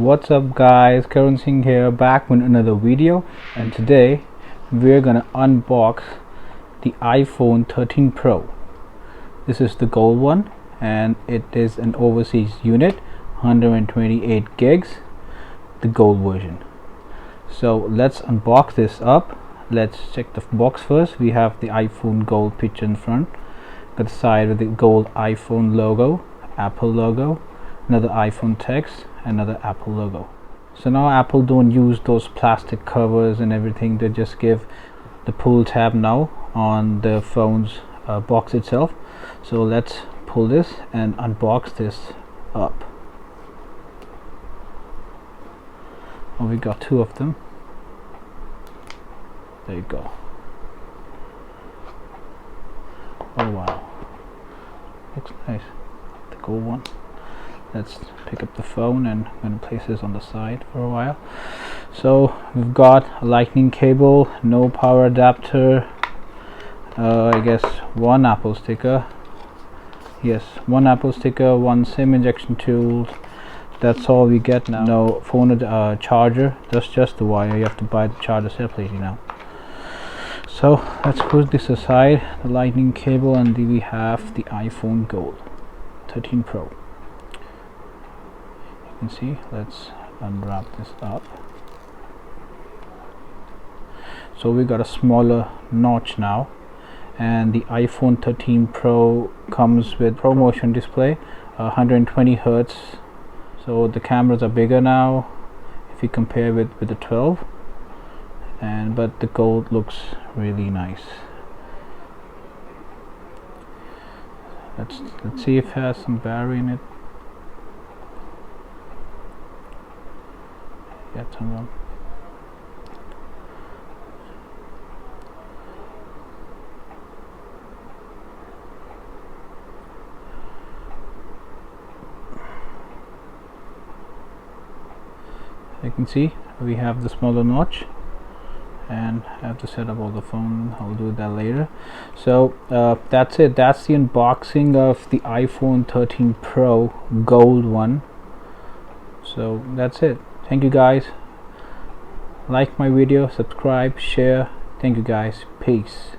What's up guys, Karan Singh here, back with another video, and today we're gonna unbox the iPhone 13 Pro. This is the gold one and it is an overseas unit, 128 gigs, the gold version. So let's unbox this up. Let's check the box first. We have the iPhone gold picture in front, got the side with the gold iPhone logo, Apple logo, another iPhone text, another Apple logo. So now Apple don't use those plastic covers and everything, they just give the pull tab now on the phone's box itself. So let's pull this and unbox this up. Oh, we got two of them. There you go. Oh wow, looks nice, the gold one. Let's pick up the phone and I'm going to place this on the side for a while. So we've got a lightning cable, no power adapter, I guess one Apple sticker. Yes, one Apple sticker, one SIM injection tool. That's all we get now. No phone charger, that's just the wire. You have to buy the charger separately now. So let's put this aside, the lightning cable, and then we have the iPhone Gold 13 Pro. You can see, let's unwrap this up. So we got a smaller notch now, and the iPhone 13 Pro comes with ProMotion display, 120 Hertz. So the cameras are bigger now if you compare with the 12, but the gold looks really nice. Let's see if it has some battery in it. Yeah, turn on. You can see we have the smaller notch, and I have to set up all the phone. I'll do that later. So that's it. That's the unboxing of the iPhone 13 Pro gold one. So that's it. Thank you guys. Like my video, subscribe, share. Thank you guys. Peace.